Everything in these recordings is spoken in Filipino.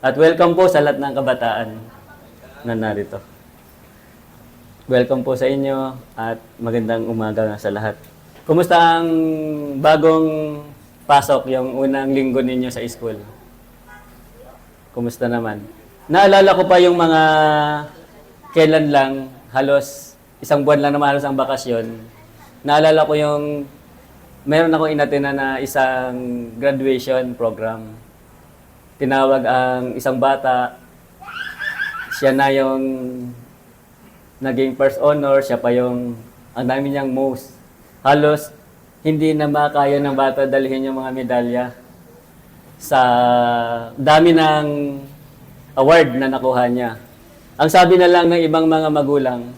At welcome po sa lahat ng kabataan na narito. Welcome po sa inyo at magandang umaga nga sa lahat. Kumusta ang bagong pasok, yung unang linggo ninyo sa school? Kumusta naman? Naalala ko pa yung mga kailan lang, halos isang buwan lang naman halos ang bakasyon. Naalala ko yung meron akong inattenda na isang graduation program. Tinawag ang isang bata, siya na yung naging first honor, siya pa yung ang dami niyang most. Halos hindi na makaya ng bata dalhin yung mga medalya sa dami ng award na nakuha niya. Ang sabi na lang ng ibang mga magulang,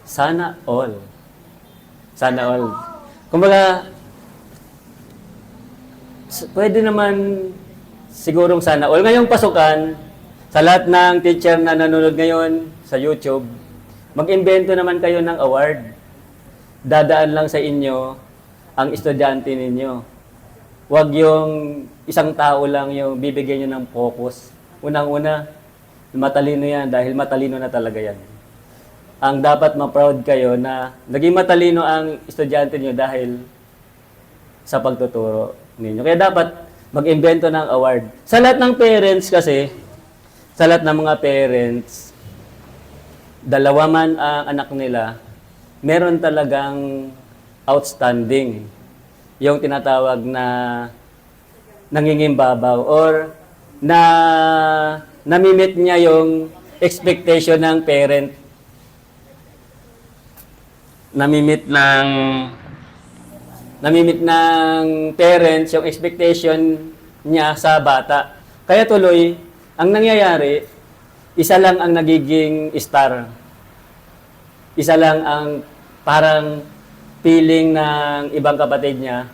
sana all. Sana all. Kumbaga, pwede naman sigurong sana all. Ngayong pasukan, sa lahat ng teacher na nanonood ngayon sa YouTube, mag-imbento naman kayo ng award. Dadaan lang sa inyo ang estudyante ninyo. Huwag yung isang tao lang yung bibigyan nyo ng focus. Unang-una, matalino yan dahil matalino na talaga yan. Ang dapat ma-proud kayo na naging matalino ang estudyante nyo dahil sa pagtuturo ninyo. Kaya dapat mag-imbento ng award. Sa lahat ng parents kasi, sa lahat ng mga parents, dalawa man ang anak nila, meron talagang outstanding. Yung tinatawag na nangingimbabaw or na namimit niya yung expectation ng parent. Namimit ng parents yung expectation niya sa bata. Kaya tuloy, ang nangyayari, isa lang ang nagiging star. Isa lang ang parang feeling ng ibang kapatid niya,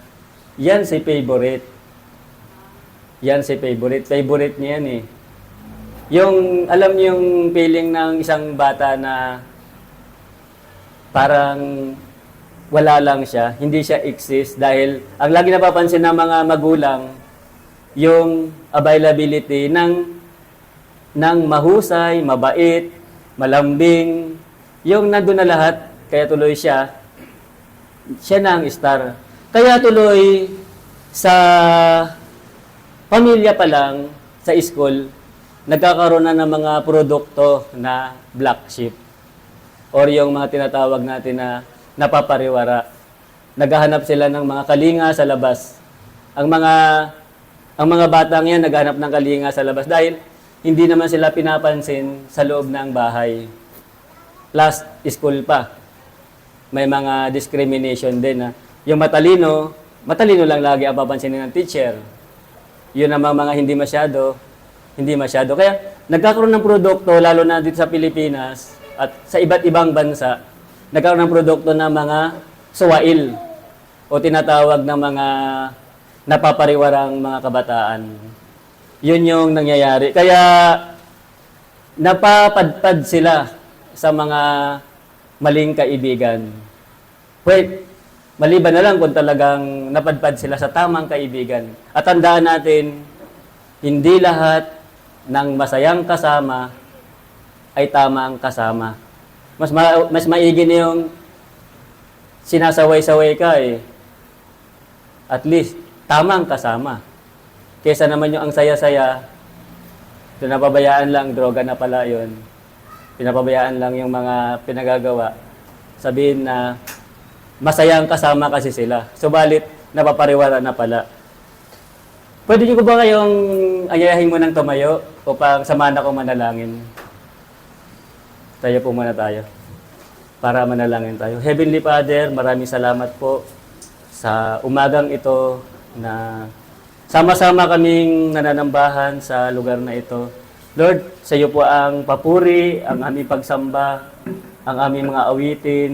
yan si favorite. Yan si favorite. Favorite niya yan eh. Yung, alam niyo yung feeling ng isang bata na parang wala lang siya, hindi siya exist dahil ang lagi napapansin ng mga magulang yung availability ng mahusay, mabait, malambing, yung nandun na lahat, kaya tuloy siya na ang star. Kaya tuloy sa pamilya pa lang, sa school, nagkakaroon na ng mga produkto na black sheep or yung mga tinatawag natin na napapariwara. Naghahanap sila ng mga kalinga sa labas. Ang mga batang yan naghahanap ng kalinga sa labas dahil hindi naman sila pinapansin sa loob ng bahay. Plus, school pa. May mga discrimination din. Yung matalino lang lagi ang papansinin ng teacher. Yun naman mga hindi masyado. Kaya nagkakaroon ng produkto, lalo na dito sa Pilipinas at sa iba't ibang bansa, nagkaroon ng produkto ng mga suwail o tinatawag ng mga napapariwarang mga kabataan. Yun yung nangyayari. Kaya napapadpad sila sa mga maling kaibigan. Wait, maliban na lang kung talagang napadpad sila sa tamang kaibigan. At tandaan natin, hindi lahat ng masayang kasama ay tamang kasama. Mas maigi na yung sinasaway-saway ka eh. At least, tamang kasama. Kesa naman yung ang saya-saya, pinapabayaan lang, droga na pala yun. Pinapabayaan lang yung mga pinagagawa. Sabihin na, masayang kasama kasi sila. Subalit, napapariwara na pala. Pwede niyo ko ba kayong ayayahin mo ng tumayo upang samahan ako manalangin? Tayo po muna tayo para manalangin tayo. Heavenly Father, maraming salamat po sa umagang ito na sama-sama kaming nananambahan sa lugar na ito. Lord, sa iyo po ang papuri, ang aming pagsamba, ang aming mga awitin,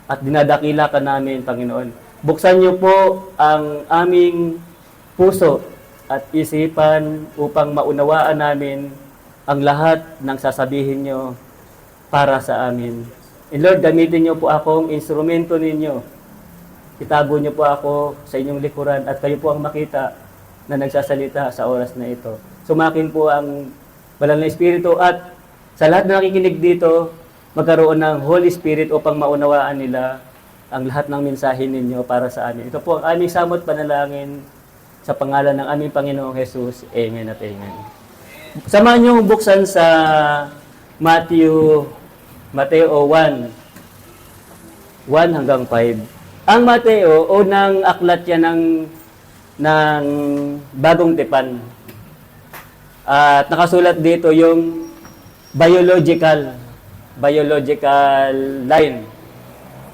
at dinadakila ka namin, Panginoon. Buksan niyo po ang aming puso at isipan upang maunawaan namin ang lahat ng sasabihin niyo para sa amin. And Lord, gamitin niyo po akong instrumento ninyo. Itago niyo po ako sa inyong likuran at kayo po ang makita na nagsasalita sa oras na ito. Sumakin po ang Banal na Espiritu, at sa lahat na nakikinig dito, magkaroon ng Holy Spirit upang maunawaan nila ang lahat ng mensahe ninyo para sa amin. Ito po ang aming samot panalangin sa pangalan ng aming Panginoong Jesus. Amen at amen. Samahan niyo buksan sa Mateo 1, 1 hanggang 5. Ang Mateo, unang aklat yan ng Bagong Tipan. At nakasulat dito yung biological line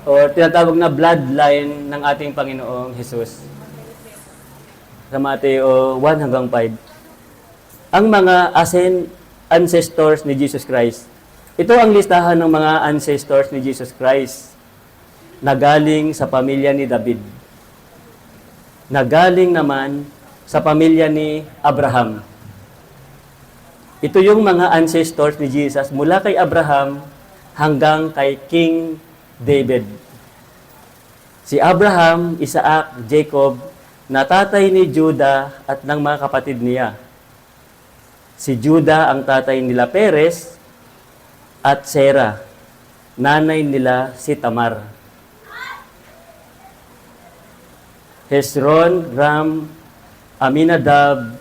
or tinatawag na bloodline ng ating Panginoong Jesus. Sa Mateo 1 hanggang 5. Ang mga ancestors ni Jesus Christ. Ito ang listahan ng mga ancestors ni Jesus Christ na galing sa pamilya ni David. Na galing naman sa pamilya ni Abraham. Ito yung mga ancestors ni Jesus mula kay Abraham hanggang kay King David. Si Abraham, Isaac, Jacob, na tatay ni Judah at ng mga kapatid niya. Si Judah ang tatay nila Perez at Sarah, nanay nila si Tamar. Hezron, Ram, Aminadab,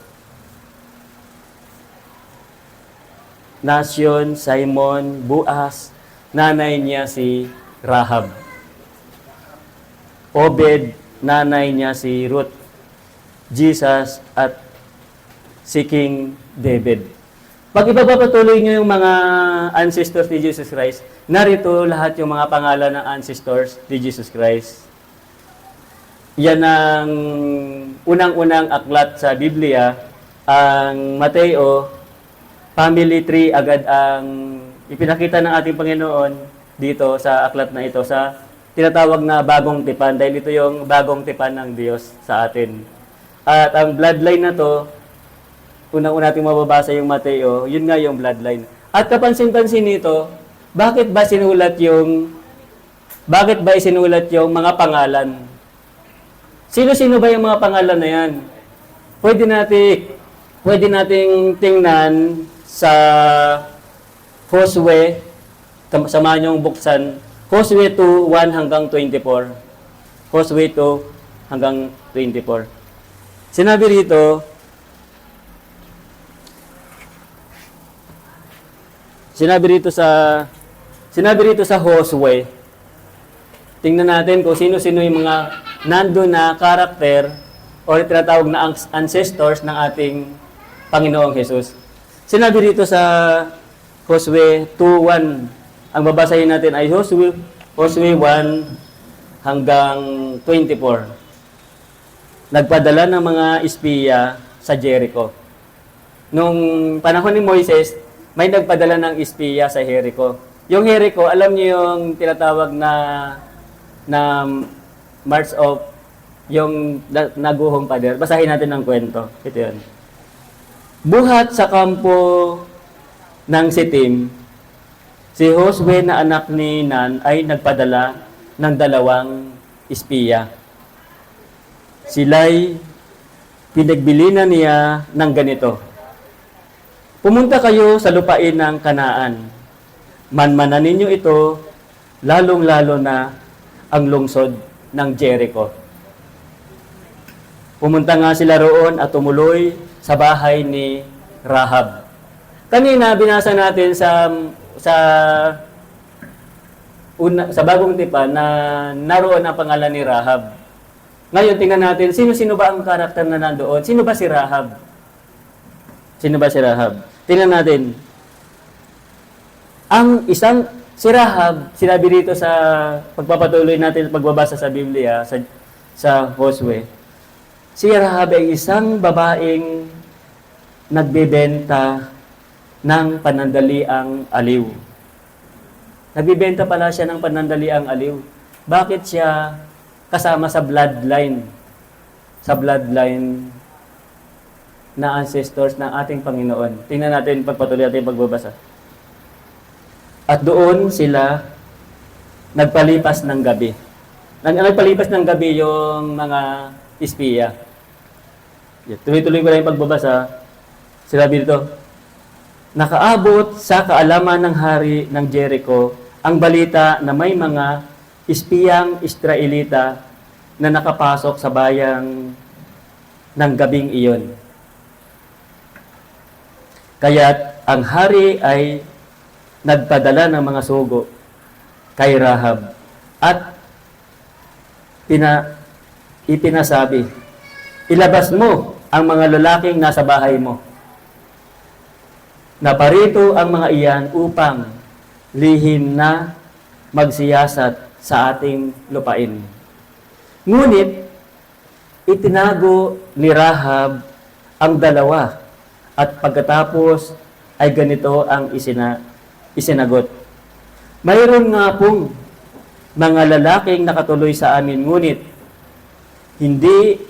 Nation, Simon, Boaz, nanay niya si Rahab. Obed, nanay niya si Ruth. Jesus at si King David. Pag ipapatuloy niyo yung mga ancestors ni Jesus Christ, narito lahat yung mga pangalan ng ancestors ni Jesus Christ. Yan ang unang-unang aklat sa Biblia, ang Mateo, family tree agad ang ipinakita ng ating Panginoon dito sa aklat na ito, sa tinatawag na bagong tipan, dahil ito yung bagong tipan ng Diyos sa atin. At ang bloodline na to, unang-una natin mababasa yung Mateo, yun nga yung bloodline. At kapansin-pansin nito, bakit ba isinulat yung mga pangalan? Sino-sino ba yung mga pangalan na yan? Pwede nating tingnan sa Josue, samahan niyong buksan, Josue 2, 1 hanggang 24. Josue 2 hanggang 24. Sinabi rito sa Josue, tingnan natin kung sino-sino yung mga nandun na karakter o tinatawag na ancestors ng ating Panginoong Jesus. Sinabi rito sa Josue 2:1, ang babasahin natin ay Josue 1 hanggang 24. Nagpadala ng mga espiya sa Jericho. Nung panahon ni Moises, may nagpadala ng espiya sa Jericho. Yung Jericho, alam niyo yung tinatawag na March of yung naguhong pader. Basahin natin ang kwento. Ito yun. Buhat sa kampo ng Sitim, si Josue na anak ni Nan ay nagpadala ng 2 espiya. Sila'y pinagbilinan niya ng ganito. Pumunta kayo sa lupain ng Kanaan. Manmanan ninyo ito, lalong-lalo na ang lungsod ng Jericho. Pumunta nga sila roon at tumuloy sa bahay ni Rahab. Kanina binasa natin sa bagong tipan na naroon ang pangalan ni Rahab. Ngayon tingnan natin sino-sino ba ang karakter na nandoon? Sino ba si Rahab? Tingnan natin. Si Rahab, sinabi rito sa pagpapatuloy natin sa pagbabasa sa Biblia, sa Josue, si Rahab ay isang babaeng nagbebenta ng panandaliang aliw. Nagbebenta pala siya ng panandaliang aliw. Bakit siya kasama sa bloodline? Sa bloodline na ancestors ng ating Panginoon. Tingnan natin pagpatuloy natin pagbabasa. At doon sila nagpalipas ng gabi. Nagpalipas ng gabi yung mga espiya. Tuloy-tuloy ko lang yung pagbabasa. Sinabi dito, nakaabot sa kaalaman ng hari ng Jericho ang balita na may mga espiyang Israelita na nakapasok sa bayang ng gabing iyon. Kaya't ang hari ay nagpadala ng mga sugo kay Rahab at ipinasabi, ilabas mo ang mga lalaking nasa bahay mo. Naparito ang mga iyan upang lihim na magsiyasat sa ating lupain. Ngunit, itinago ni Rahab ang dalawa at pagkatapos ay ganito ang isinagot. Mayroon nga pong mga lalaking nakatuloy sa amin, ngunit hindi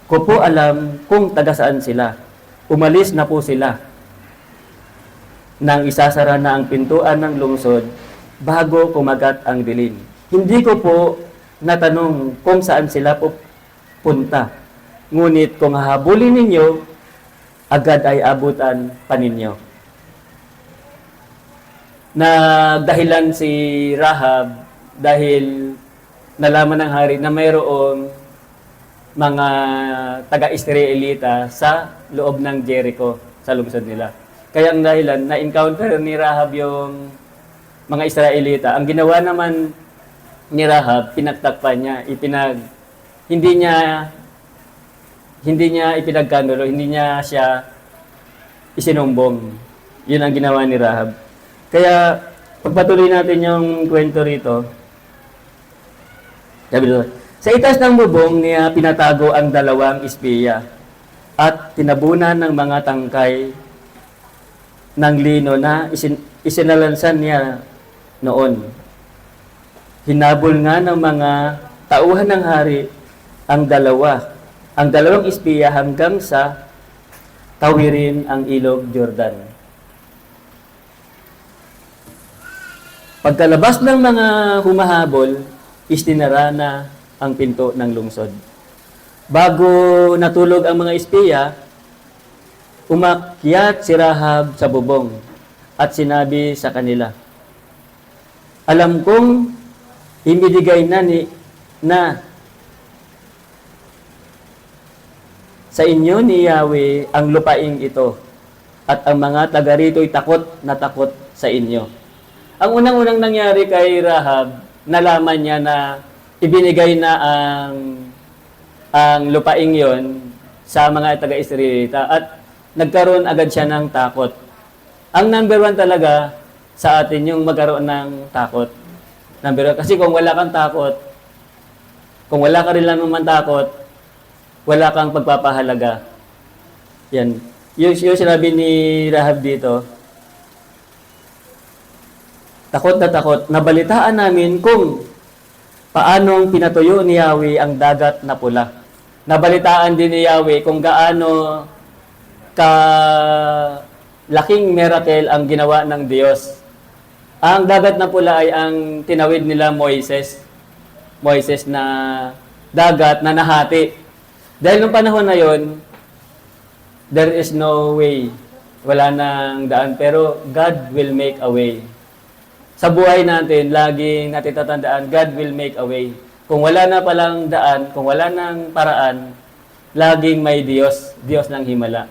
ko po alam kung taga saan sila. Umalis na po sila nang isasara na ang pintuan ng lungsod bago kumagat ang dilim. Hindi ko po natanong kung saan sila pupunta. Ngunit kung hahabulin ninyo, agad ay abutan pa ninyo. Nagdahilan si Rahab dahil nalaman ng hari na mayroong mga taga-Israelita sa loob ng Jericho, sa lungsod nila. Kaya ang dahilan, na-encounter ni Rahab yung mga Israelita. Ang ginawa naman ni Rahab, pinagtakpan niya, hindi niya ipinagkanulo, hindi niya siya isinumbong. Yun ang ginawa ni Rahab. Kaya, pagpatuloy natin yung kwento rito, sabi doon, sa itas ng bubong niya pinatago ang dalawang espiya at tinabunan ng mga tangkay ng lino na isinalansan niya noon. Hinabol nga ng mga tauhan ng hari ang dalawang espiya hanggang sa tawirin ang ilog Jordan. Pagkalabas ng mga humahabol, istinara na ang pinto ng lungsod. Bago natulog ang mga espiya, umakyat si Rahab sa bubong at sinabi sa kanila, alam kong ibinigay na sa inyo ni Yahweh ang lupaing ito at ang mga taga rito'y takot na takot sa inyo. Ang unang-unang nangyari kay Rahab, nalaman niya na ibinigay na ang lupaing yon sa mga taga-Israelita at nagkaroon agad siya ng takot. Ang number one talaga sa atin yung magkaroon ng takot. Number one, kasi kung wala kang takot, kung wala ka rin lang naman takot, wala kang pagpapahalaga. Yan. Yung sinabi ni Rahab dito, takot na takot, nabalitaan namin kung paanong pinatuyo ni Yahweh ang dagat na pula. Nabalitaan din ni Yahweh kung gaano laking miracle ang ginawa ng Diyos. Ang dagat na pula ay ang tinawid nila Moises na dagat na nahati. Dahil nung panahon na yon, there is no way. Wala nang daan. Pero God will make a way. Sa buhay natin, laging natin tatandaan, God will make a way. Kung wala na palang daan, kung wala nang paraan, laging may Diyos ng himala.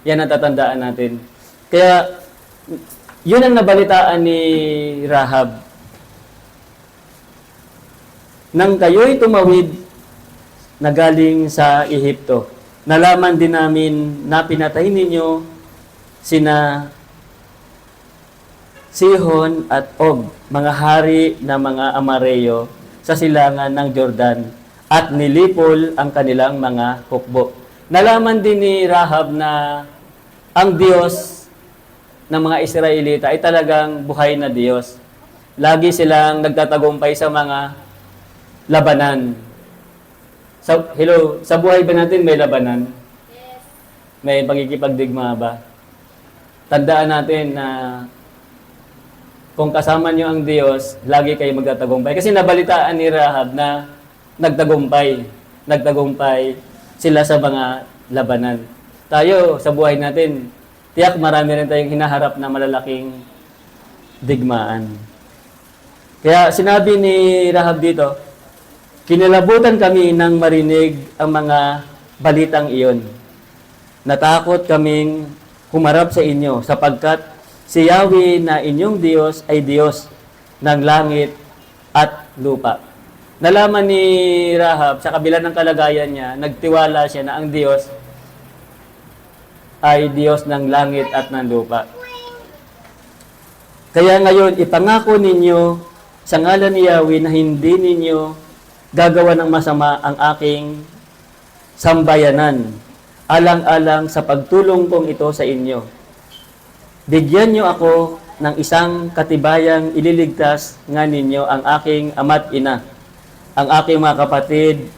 Yan ang tatandaan natin. Kaya, yun ang nabalitaan ni Rahab. Nang kayo'y tumawid na galing sa Ehipto, nalaman din namin na pinatay ninyo sina Sihon at Og, mga hari na mga Amareyo sa silangan ng Jordan at nilipol ang kanilang mga hukbo. Nalaman din ni Rahab na ang Diyos ng mga Israelita ay talagang buhay na Diyos. Lagi silang nagtatagumpay sa mga labanan. Sa buhay ba natin may labanan? Yes. May pagkikipagdigma ba? Tandaan natin na kung kasama niyo ang Diyos, lagi kayo magtatagumpay. Kasi nabalitaan ni Rahab na nagtagumpay sila sa mga labanan. Tayo, sa buhay natin, tiyak marami rin tayong hinaharap na malalaking digmaan. Kaya sinabi ni Rahab dito, kinilabutan kami nang marinig ang mga balitang iyon. Natakot kaming humarap sa inyo sapagkat si Yahweh na inyong Diyos ay Diyos ng langit at lupa. Nalaman ni Rahab sa kabila ng kalagayan niya, nagtiwala siya na ang Diyos ay Diyos ng langit at ng lupa. Kaya ngayon, ipangako ninyo sa ngalan ni Yahweh na hindi ninyo gagawa ng masama ang aking sambayanan, alang-alang sa pagtulong kong ito sa inyo. Bigyan niyo ako ng isang katibayang ililigtas nga ninyo ang aking ama't ina, ang aking mga kapatid,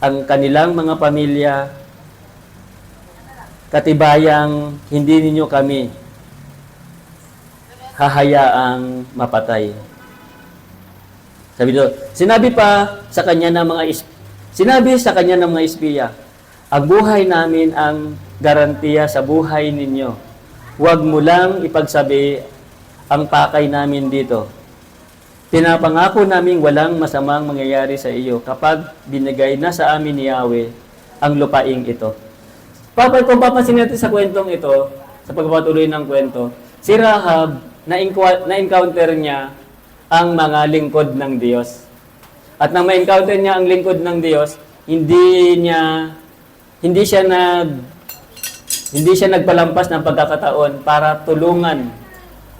ang kanilang mga pamilya, katibayang hindi ninyo kami hahayaang mapatay. Sinabi sa kanya ng mga espiya, ang buhay namin ang garantiya sa buhay ninyo. Huwag mo lang ipagsabi ang pakay namin dito. Pinapangako namin walang masamang mangyayari sa iyo kapag binigay na sa amin ni Yahweh ang lupaing ito. Kung papansin natin sa kwentong ito, sa pagpapatuloy ng kwento, si Rahab, na-encounter niya ang mga lingkod ng Diyos. At nang ma-encounter niya ang lingkod ng Diyos, hindi siya nagpalampas ng pagkakataon para tulungan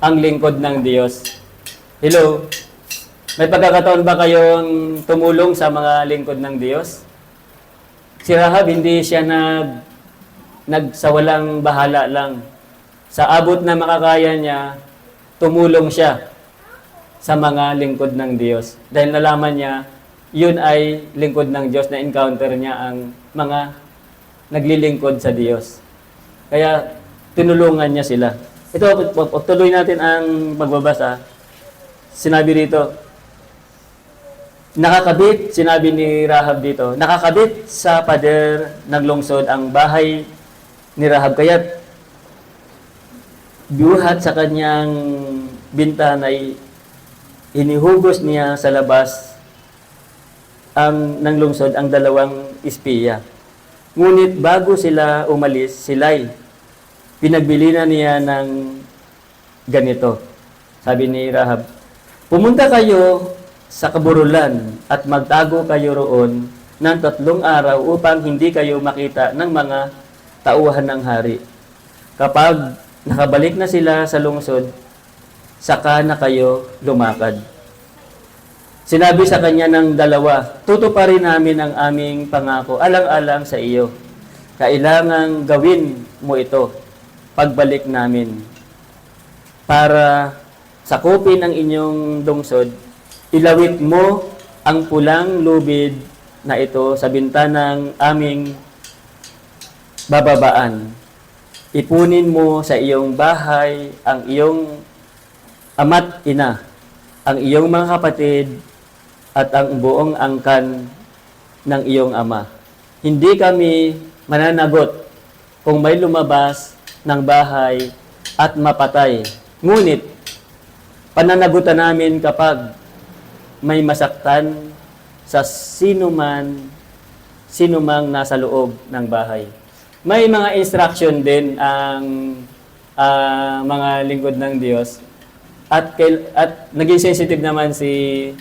ang lingkod ng Diyos. Hello? May pagkakataon ba kayong tumulong sa mga lingkod ng Diyos? Si Rahab, hindi siya nagsawalang bahala lang. Sa abot na makakaya niya, tumulong siya sa mga lingkod ng Diyos. Dahil nalaman niya, yun ay lingkod ng Diyos na encounter niya ang mga naglilingkod sa Diyos. Kaya, tinulungan niya sila. Ito, tuloy natin ang pagbabasa. Sinabi rito, sinabi ni Rahab dito, nakakabit sa pader ng lungsod ang bahay ni Rahab. Kaya't buhat sa kanyang bintana ay inihugos niya sa labas ng lungsod ang dalawang espiya. Ngunit bago sila umalis, sila'y pinagbili na niya ng ganito. Sabi ni Rahab, pumunta kayo sa kaburulan at magtago kayo roon ng 3 araw upang hindi kayo makita ng mga tauhan ng hari. Kapag nakabalik na sila sa lungsod, saka na kayo lumakad. Sinabi sa kanya ng dalawa, tutuparin namin ang aming pangako alang-alang sa iyo. Kailangang gawin mo ito pagbalik namin para sakupin ang inyong lungsod. Ilawit mo ang pulang lubid na ito sa bintanang aming bababaan. Ipunin mo sa iyong bahay ang iyong ama't ina, ang iyong mga kapatid, at ang buong angkan ng iyong ama. Hindi kami mananagot kung may lumabas ng bahay at mapatay. Ngunit, pananagutan namin kapag may masaktan sa sinumang nasa loob ng bahay. May mga instruction din ang mga lingkod ng Diyos at naging sensitive naman si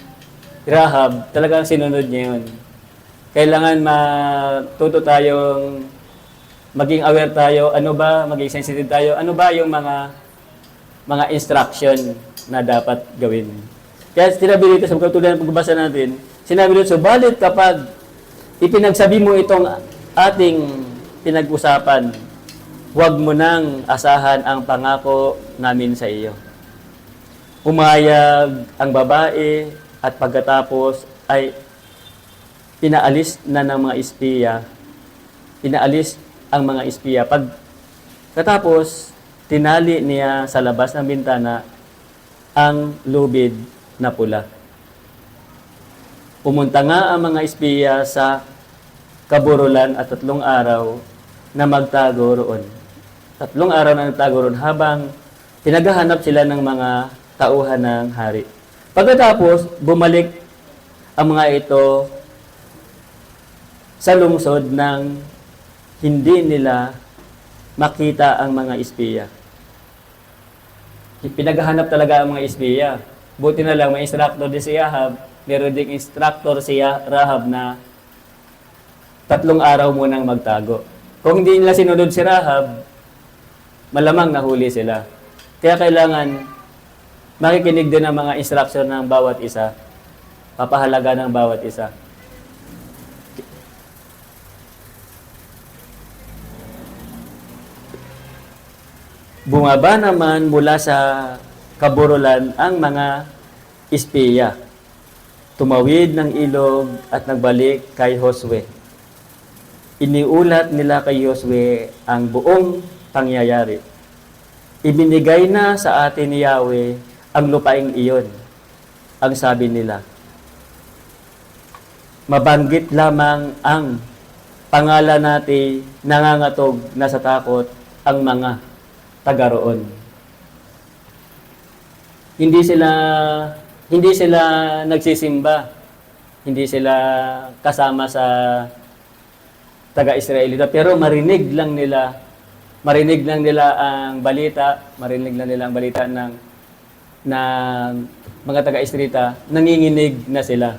Rahab, talagang sinunod niya yun. Kailangan matuto tayong maging aware tayo, maging sensitive tayo, ano ba yung mga instruction na dapat gawin. Kaya sinabi dito sa pagkatuloy ng pagbabasa natin, sinabi dito, subalit kapag ipinagsabi mo itong ating pinag-usapan, huwag mo nang asahan ang pangako namin sa iyo. Umayag ang babae at pagkatapos ay pinaalis na ng mga espiya. Pinaalis ang mga espiya. Pagkatapos, tinali niya sa labas ng bintana ang lubid na pula. Pumunta nga ang mga espiya sa kaburulan at 3 araw na magtago roon. 3 araw na nagtago ron habang pinaghahanap sila ng mga tauhan ng hari. Pagkatapos, bumalik ang mga ito sa lungsod nang hindi nila makita ang mga espiya. Pinaghahanap talaga ang mga espiya. Buti na lang may instructor din si Ahab, meron ding instructor si Rahab na 3 araw munang magtago. Kung hindi nila sinunod si Rahab, malamang nahuli sila. Kaya kailangan makikinig din ang mga instruction ng bawat isa, papahalaga ng bawat isa. Bumaba naman mula sa kaburulan ang mga espiya. Tumawid ng ilog at nagbalik kay Josue. Iniulat nila kay Josue ang buong pangyayari. Ibinigay na sa atin ni Yahweh ang lupaing iyon. Ang sabi nila, mabanggit lamang ang pangalan natin, nangangatog na sa takot ang mga taga roon. Hindi sila nagsisimba. Hindi sila kasama sa taga-Israelita, pero marinig lang nila ang balita ng mga taga-Israelita, nanginginig na sila.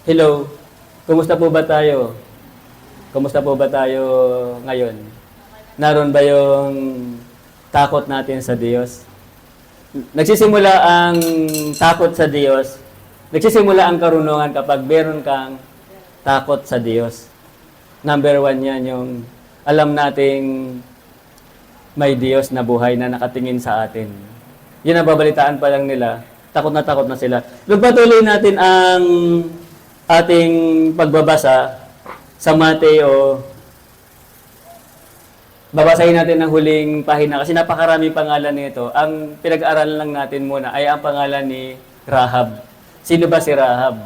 Hello, kumusta po ba tayo? Kumusta po ba tayo ngayon? Naroon ba yung takot natin sa Diyos? Nagsisimula ang takot sa Diyos, nagsisimula ang karunungan kapag meron kang takot sa Diyos. Number 1 yan, yung alam nating may Diyos na buhay na nakatingin sa atin. Yun ang babalitaan pa lang nila, takot na sila. Pagpatuloy natin ang ating pagbabasa sa Mateo. Babasahin natin ang huling pahina kasi napakaraming pangalan nito. Ang pinag-aaralan lang natin muna ay ang pangalan ni Rahab. Sino ba si Rahab?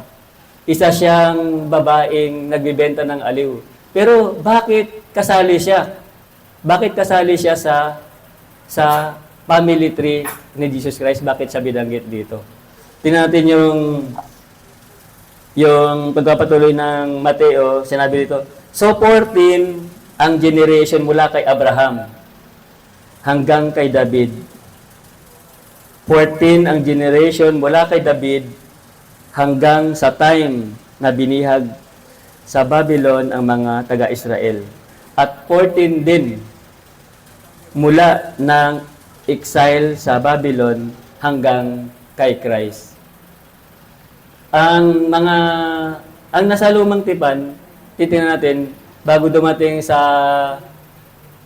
Isa siyang babaeng nagbibenta ng aliw. Pero bakit kasali siya? Bakit kasali siya sa family tree ni Jesus Christ? Bakit siya binanggit dito? Tingnan natin yung pagpapatuloy ng Mateo, sinabi dito, so 14 ang generation mula kay Abraham hanggang kay David. 14 ang generation mula kay David hanggang sa time na binihag sa Babylon ang mga taga-Israel. At 14 din mula ng exile sa Babylon hanggang kay Christ. Ang nasa lumang tipan, titingnan natin, bago dumating sa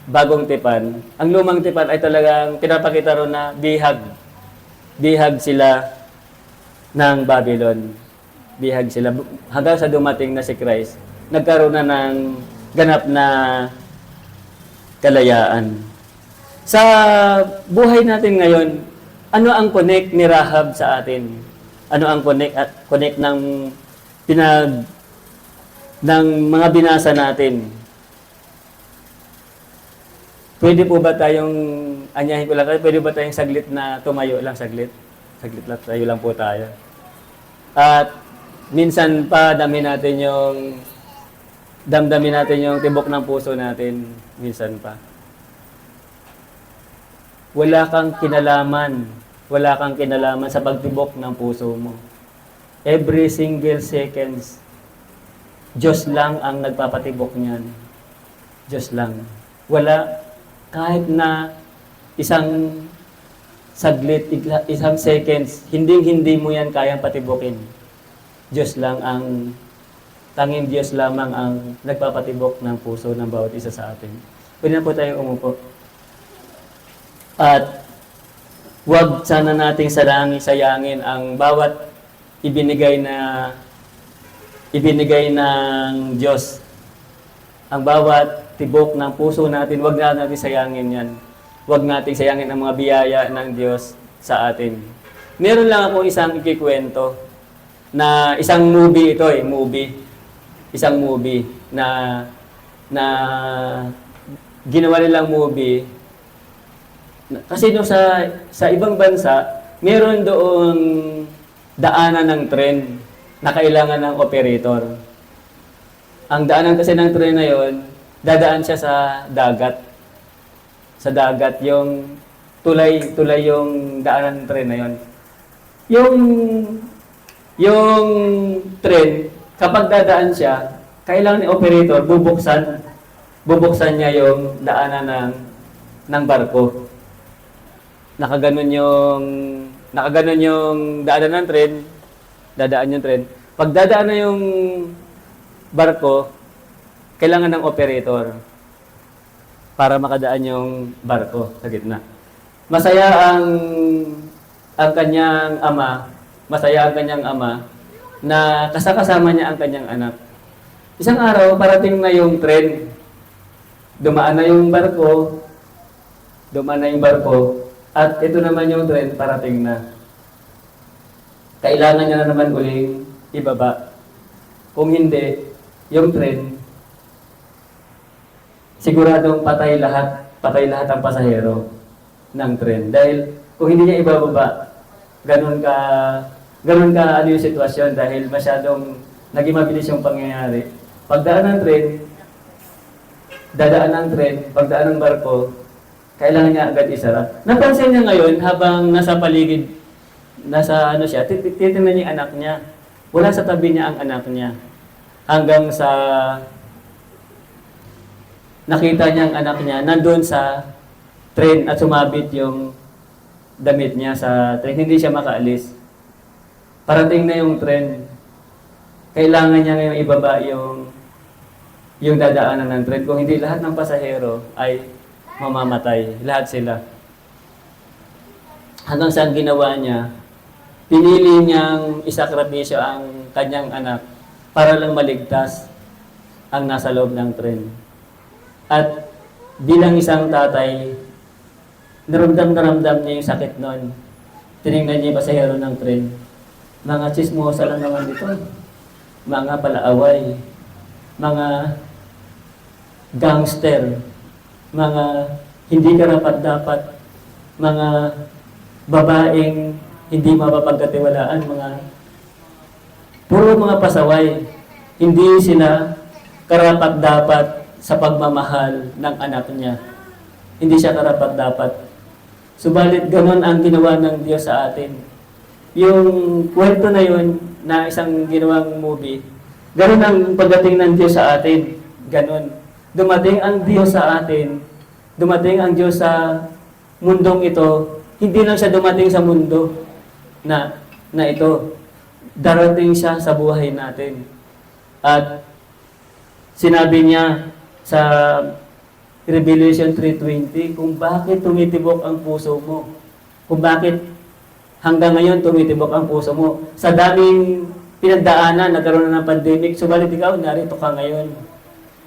bagong tipan, ang lumang tipan ay talagang pinapakita ron na bihag. Bihag sila ng Babylon. Bihag sila. Hanggang sa dumating na si Christ, nagkaroon na ng ganap na kalayaan. Sa buhay natin ngayon, ano ang connect ni Rahab sa atin? Ano ang connect ng mga binasa natin? Pwede po ba tayong, anyahin ko lang, pwede ba tayong saglit na tumayo lang, saglit? Saglit lang, tayo lang po tayo. At minsan pa, damdamin natin yung tibok ng puso natin, minsan pa. Wala kang kinalaman sa pagtibok ng puso mo. Every single seconds, Diyos lang ang nagpapatibok niyan. Diyos lang. Wala, kahit na isang saglit, isang seconds, hindi mo yan kayang patibokin. Diyos lang tanging Diyos lamang ang nagpapatibok ng puso ng bawat isa sa atin. Pwede na po tayong umupo. At huwag sana nating sayangin ang bawat ibinigay ng Diyos. Ang bawat tibok ng puso natin, huwag na natin sayangin yan. Huwag nating sayangin ang mga biyaya ng Diyos sa atin. Meron lang ako isang ikikwento na isang movie ito Isang movie na ginawa nilang movie Kasi no, sa ibang bansa, meron doong daanan ng tren na kailangan ng operator. Ang daanan kasi ng tren na yon, dadaan siya sa dagat. Sa dagat, yung tulay yung daanan ng tren na yon. Yung tren, kapag dadaan siya, kailangan ni operator bubuksan niya yung daanan ng barko. Nakaganon yung daanan ng tren, dadaan yung tren. Pag dadaan na yung barko, kailangan ng operator para makadaan yung barko sa gitna. Masaya ang kanyang ama na kasama niya ang kanyang anak. Isang araw, parating na yung tren. Dumaan na yung barko, at ito naman yung tren, parating na. Kailangan niya na naman uling ibaba. Kung hindi, yung tren, siguradong patay lahat ang pasahero ng tren. Dahil kung hindi niya ibababa, ganun ka ano yung sitwasyon dahil masyadong naging mabilis yung pangyayari. Pagdaan ng tren, pagdaan ng barko, kailangan niya agad isara. Napansin niya ngayon habang nasa paligid, titingnan niya yung anak niya. Wala sa tabi niya ang anak niya. Hanggang sa nakita niya ang anak niya nandun sa tren at sumabit yung damit niya sa tren. Hindi siya makaalis. Parating na yung tren. Kailangan niya ngayon ibaba yung dadaanan ng tren. Kung hindi, lahat ng pasahero ay mamamatay. Lahat sila. Hanggang sa ginawa niya, pinili niyang isakripisyo ang kanyang anak para lang maligtas ang nasa loob ng tren. At bilang isang tatay, naramdam niya yung sakit noon. Tinignan niya yung pasahero ng tren. Mga chismosa lang naman dito. Mga palaaway. Mga gangster. Mga hindi karapat-dapat. Mga babaeng hindi mapapagkatiwalaan. Puro mga pasaway. Hindi sila karapat-dapat sa pagmamahal ng anak niya. Hindi siya karapat-dapat. Subalit ganon ang ginawa ng Diyos sa atin. Yung kwento na yun, na isang ginawang movie, ganon ang pagdating ng Diyos sa atin. Ganon. Dumating ang Diyos sa atin, dumating ang Diyos sa mundong ito, hindi lang siya dumating sa mundo na ito. Darating siya sa buhay natin. At sinabi niya sa Revelation 3:20 kung bakit tumitibok ang puso mo. Kung bakit hanggang ngayon tumitibok ang puso mo. Sa daming pinagdaanan, nagkaroon na ng pandemic, subalit ikaw, narito ka ngayon.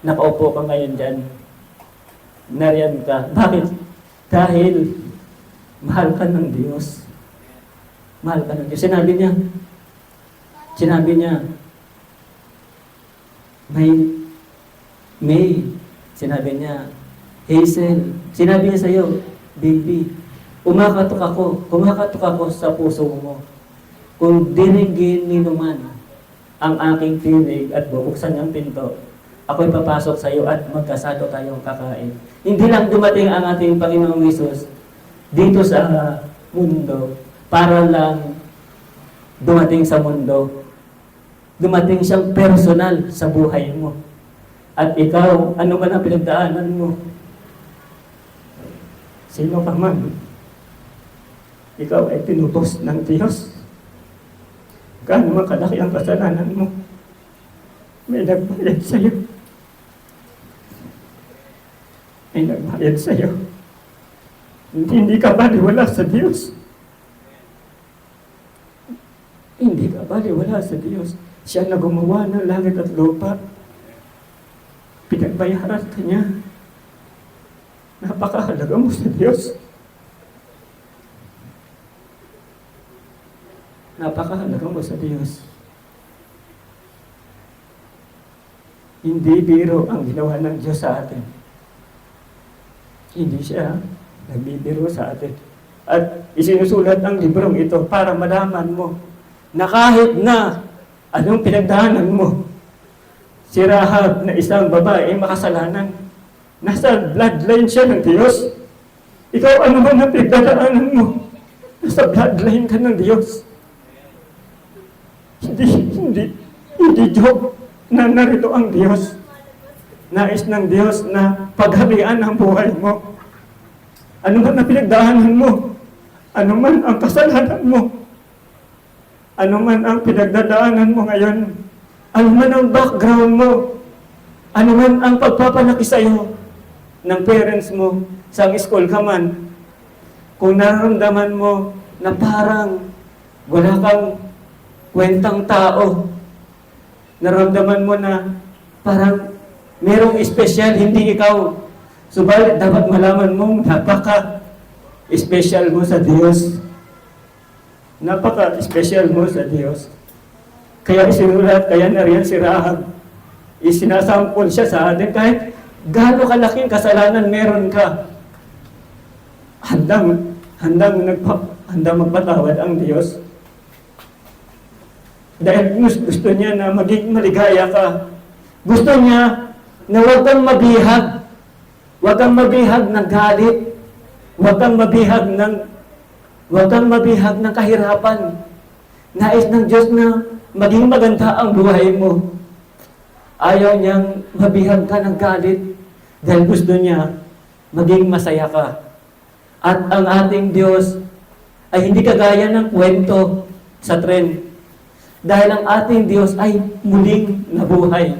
Nakaupo ka ngayon dyan. Nariyan ka. Bakit? Dahil mahal ka ng Diyos. Mahal ka ng Diyos. Sinabi niya, May, sinabi niya, Hazel, sinabi niya sa'yo, baby, kumakatok ako sa puso mo. Kung dinigin ni naman ang aking tinig at bubuksan niyang pinto, ako'y papasok sa iyo at magkasado tayong kakain. Hindi lang dumating ang ating Panginoong Hesus dito sa mundo para lang dumating sa mundo. Dumating siyang personal sa buhay mo. At ikaw, ano man ang pinagdaanan mo, sino ka man, ikaw ay tinubos ng Diyos. Gaano man kalaki ang kasalanan mo, may nagbayad sa'yo. May nagbayad sa'yo. Hindi ka baliwala sa Diyos. Hindi ka baliwala sa Diyos. Siya na gumawa ng langit at lupa. Pinagbayaran ka niya. Napakahalaga mo sa Diyos. Napakahalaga mo sa Diyos. Hindi biro ang ginawa ng Diyos sa atin. Hindi siya nagbibiro sa atin. At isinusulat ang librong ito para malaman mo na kahit na anong pinagdaanan mo, si Rahab na isang babae makasalanan, nasa bloodline siya ng Diyos. Ikaw ano man ang pinagdadaanan mo, nasa bloodline ka ng Diyos. Hindi joke na narito ang Diyos. Nais ng Diyos na pagharian ang buhay mo. Ano man ang pinagdaanan mo, ano man ang kasalanan mo, ano man ang pinagdadaanan mo ngayon, ano man ang background mo, ano man ang pagpapalaki sa'yo ng parents mo, sa school ka man, kung nararamdaman mo na parang wala kang kwentang tao, nararamdaman mo na parang merong espesyal, hindi ikaw. Subalit dapat malaman mong napaka-special mo sa Diyos. Napaka-special mo sa Diyos. Kaya isinulat, kaya nariyan si Rahab. Isinasampol siya sa atin kahit gaano kalaking kasalanan meron ka. Handang magpatawad ang Diyos. Dahil gusto niya na maging maligaya ka. Gusto niya na huwag kang mabihag. Huwag kang mabihag ng galit. Huwag kang mabihag ng kahirapan. Nais ng Diyos na maging maganda ang buhay mo. Ayaw niyang mabihag ka ng galit dahil gusto niya maging masaya ka. At ang ating Diyos ay hindi kagaya ng kwento sa tren. Dahil ang ating Diyos ay muling nabuhay.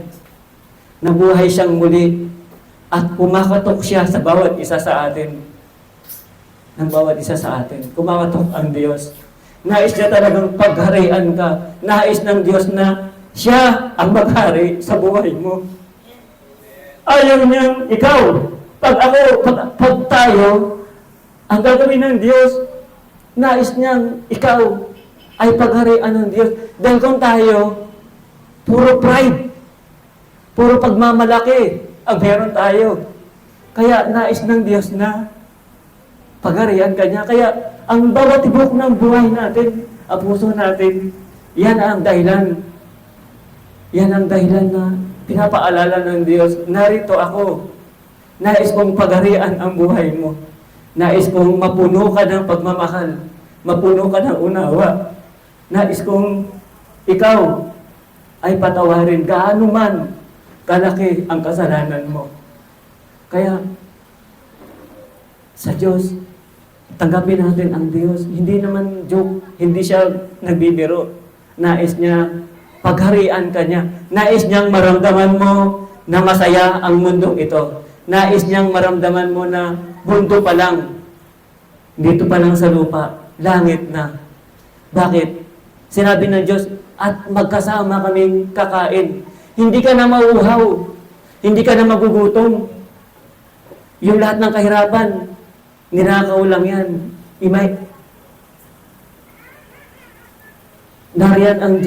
Nabuhay siyang muli. At kumakatok siya sa bawat isa sa atin. Ng bawat isa sa atin. Kumakatok ang Diyos. Nais niya talagang pagharian ka. Nais ng Diyos na siya ang maghari sa buhay mo. Ayaw niyang ikaw. Pag tayo, ang gagawin ng Diyos, nais niyang ikaw ay pagharian ng Diyos. Dahil kung tayo, puro pride, puro pagmamalaki ang meron tayo. Kaya nais ng Diyos na pagharian ka niya. Kaya ang bawat tibok ng buhay natin, ang puso natin, yan ang dahilan. Yan ang dahilan na pinapaalala ng Diyos, narito ako. Nais kong pagharian ang buhay mo. Nais kong mapuno ka ng pagmamahal. Mapuno ka ng unawa. Nais kong ikaw ay patawarin gaano man kalaki ang kasalanan mo. Kaya, sa Diyos, tanggapin natin ang Diyos. Hindi naman joke, hindi siya nagbibiro. Nais niya, pagharian ka niya. Nais niyang maramdaman mo na masaya ang mundong ito. Nais niyang maramdaman mo na mundo pa lang, dito pa lang sa lupa, langit na. Bakit? Sinabi ng Diyos, at magkasama kaming kakain. Hindi ka na mauuhaw. Hindi ka na magugutom. Yung lahat ng kahirapan, ninakaw lang yan. Nariyan ang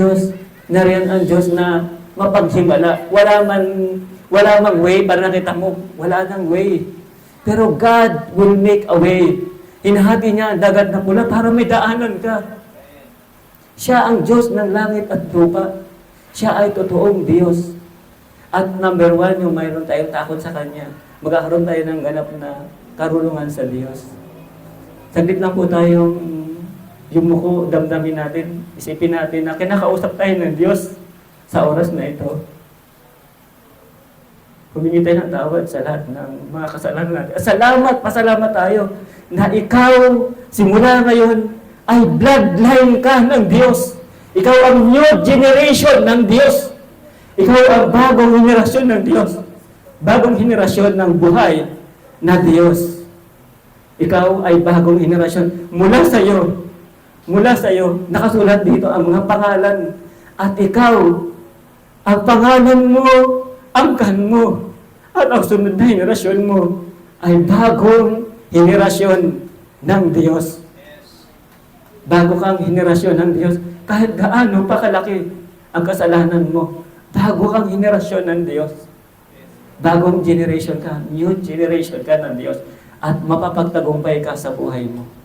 Diyos na mapaghimala. Wala mang way para nakita mo. Wala nang way. Pero God will make a way. Hinahati niya ang dagat na pula para may daanan ka. Siya ang Diyos ng langit at lupa. Siya ay totoong Diyos. At number 1, yung mayroon tayong takot sa Kanya. Magkakaroon tayo ng ganap na karunungan sa Diyos. Saglit lang po tayong yumuko, damdamin natin, isipin natin na kinakausap tayo ng Diyos sa oras na ito. Humingi tayo ng tawad sa lahat ng mga kasalanan natin. Pasalamat tayo na ikaw, simula ngayon, ay bloodline ka ng Diyos. Ikaw ang new generation ng Diyos. Ikaw ang bagong henerasyon ng Diyos. Bagong henerasyon ng buhay na Diyos. Ikaw ay bagong henerasyon. Mula sa iyo, nakasulat dito ang mga pangalan. At ikaw, ang pangalan mo, angkan mo. At ang sunod na henerasyon mo ay bagong henerasyon ng Diyos. Bago kang henerasyon ng Diyos. Kahit gaano pa kalaki ang kasalanan mo, bago kang henerasyon ng Diyos. Bagong generation ka, new generation ka ng Diyos. at mapapagtagumpay ka sa buhay mo.